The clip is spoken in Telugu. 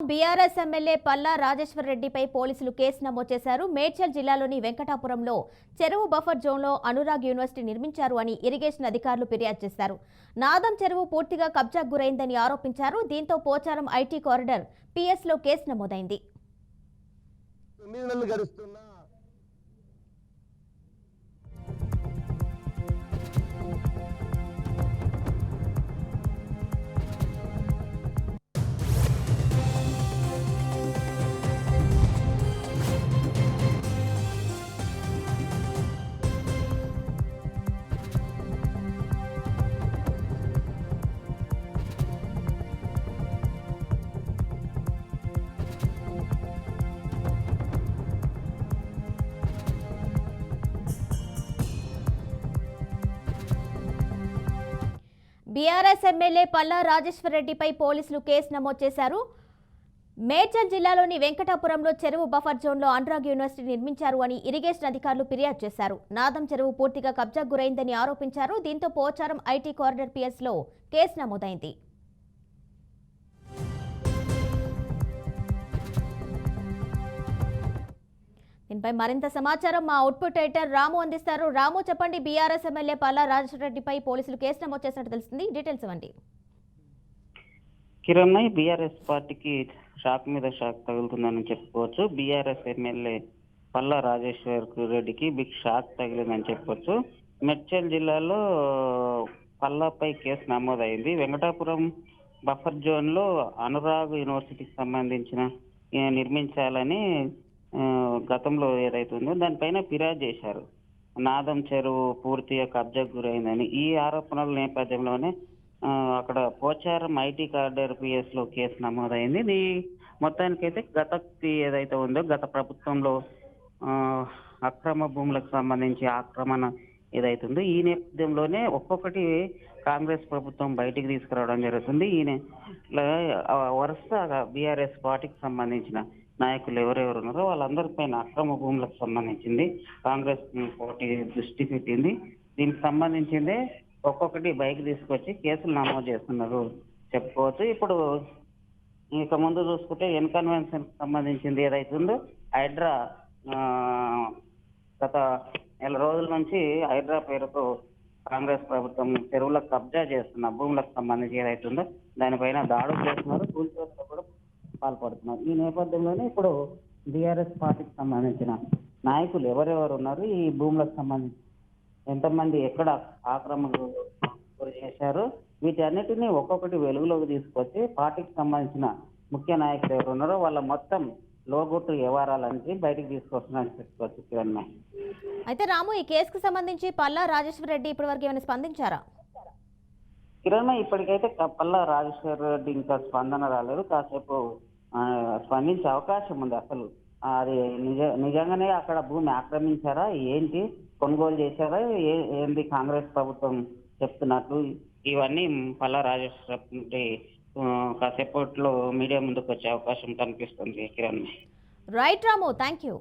బీఆర్ఎస్ ఎమ్మెల్యే పల్లా రాజేశ్వర్ రెడ్డిపై పోలీసులు కేసు నమోదు చేశారు. మేడ్చల్ జిల్లాలోని వెంకటాపురంలో చెరువు బఫర్ జోన్లో అనురాగ్ యూనివర్సిటీ నిర్మించారు అని ఇరిగేషన్ అధికారులు ఫిర్యాదు చేశారు. నాదం చెరువు పూర్తిగా కబ్జాకు గురైందని ఆరోపించారు. దీంతో పోచారం ఐటీ కారిడార్ పిఎస్లో కేసు నమోదైంది. బీఆర్ఎస్ ఎమ్మెల్యే పల్లా రాజేశ్వర్ రెడ్డిపై పోలీసులు కేసు నమోదు చేశారు. మేడ్చల్ జిల్లాలోని వెంకటాపురంలో చెరువు బఫర్ జోన్లో అనురాగ్ యూనివర్సిటీ నిర్మించారు అని ఇరిగేషన్ అధికారులు ఫిర్యాదు చేశారు. నాదం చెరువు పూర్తిగా కబ్జాకు గురైందని ఆరోపించారు. దీంతో పోచారం ఐటీ కారిడార్ పిఎస్లో కేసు నమోదైంది. దీనిపై మరింత సమాచారం మా అవుట్పుట్ ఎడిటర్ రాము అందిస్తారు. రాము, చెప్పండి, బీఆర్ఎస్ ఎమ్మెల్యే పల్లా రాజేశ్వర్ రెడ్డిపై పోలీసులు కేసు నమోదు చేసినట్టు తెలుస్తుంది. డీటెయిల్స్ ఇవ్వండి. కిరణ్, బీఆర్ఎస్ పార్టీకి షాక్ మీద షాక్ తగులుతుందని చెప్పుకోవచ్చు. బీఆర్ఎస్ ఎమ్మెల్యే పల్లా రాజేశ్వర్ రెడ్డికి బిగ్ షాక్ తగిలిందని చెప్పొచ్చు. మేడ్చల్ జిల్లాలో పల్లాపై కేసు నమోదైంది. వెంకటాపురం బఫర్ జోన్ లో అనురాగ్ యూనివర్సిటీకి సంబంధించిన నిర్మించాలని గతంలో ఏదైతుందో దానిపైన ఫిర్యాదు చేశారు. నాదం చెరువు పూర్తిగా కబ్జాకు గురైందని. ఈ ఆరోపణల నేపథ్యంలోనే అక్కడ పోచారం ఐటీ కారిడార్ పిఎస్ లో కేసు నమోదైంది. ఇది మొత్తానికైతే ఏదైతే ఉందో గత ప్రభుత్వంలో అక్రమ భూములకు సంబంధించి ఆక్రమణ ఏదైతుందో ఈ నేపథ్యంలోనే ఒక్కొక్కటి కాంగ్రెస్ ప్రభుత్వం బయటికి తీసుకురావడం జరుగుతుంది. ఈయన వరుసగా బీఆర్ఎస్ పార్టీకి సంబంధించిన నాయకులు ఎవరెవరు ఉన్నారో వాళ్ళందరిపైన అక్రమ భూములకు సంబంధించింది కాంగ్రెస్ పార్టీ దృష్టి పెట్టింది. దీనికి సంబంధించిందే ఒక్కొక్కటి బైక్ తీసుకొచ్చి కేసులు నమోదు చేస్తున్నారు చెప్పుకోవచ్చు. ఇప్పుడు ఇక ముందు చూసుకుంటే ఇన్కన్వెన్షన్ సంబంధించింది ఏదైతుందో హైడ్రా గత నెల రోజుల నుంచి హైడ్రా పేరుతో కాంగ్రెస్ ప్రభుత్వం చెరువులకు కబ్జా చేస్తున్న భూములకు సంబంధించి ఏదైతుందో దానిపైన దాడులు చేస్తున్నారు, కూల్చేతలు కూడా పాల్పడుతున్నారు. ఈ నేపథ్యంలోనే ఇప్పుడు బీఆర్ఎస్ పార్టీకి సంబంధించిన నాయకులు ఎవరెవరు ఉన్నారు, ఈ భూములకు సంబంధించి ఎంతమంది ఎక్కడ ఆక్రమణకు గురి చేశారు, వీటన్నిటినీ ఒక్కొక్కటి వెలుగులోకి తీసుకొచ్చి పార్టీకి సంబంధించిన ముఖ్య నాయకులు ఎవరు ఉన్నారో వాళ్ళ మొత్తం లోగొట్టు వ్యవహారాలన్నీ బయటకు తీసుకొస్తున్నారని చెప్పుకోవచ్చు. కిరణ్, అయితే రాము, ఈ కేసుకు సంబంధించి పల్లా రాజేశ్వర్ రెడ్డి ఇప్పటి వరకు ఏమైనా స్పందించారా? కిరణ్, ఇప్పటికైతే పల్లా రాజేశ్వర్ రెడ్డి ఇంకా స్పందన రాలేదు. కాసేపు స్పందించే అవకాశం ఉంది. అసలు అది నిజంగానే అక్కడ భూమి ఆక్రమించారా, ఏంటి కొనుగోలు చేశారా, ఏంటి కాంగ్రెస్ ప్రభుత్వం చెప్తున్నట్లు ఇవన్నీ పల్లా రాజేశ్వర్ రెడ్డి కాసేపట్లో మీడియా ముందుకు వచ్చే అవకాశం కనిపిస్తుంది. Kiran, right Ramu, thank you.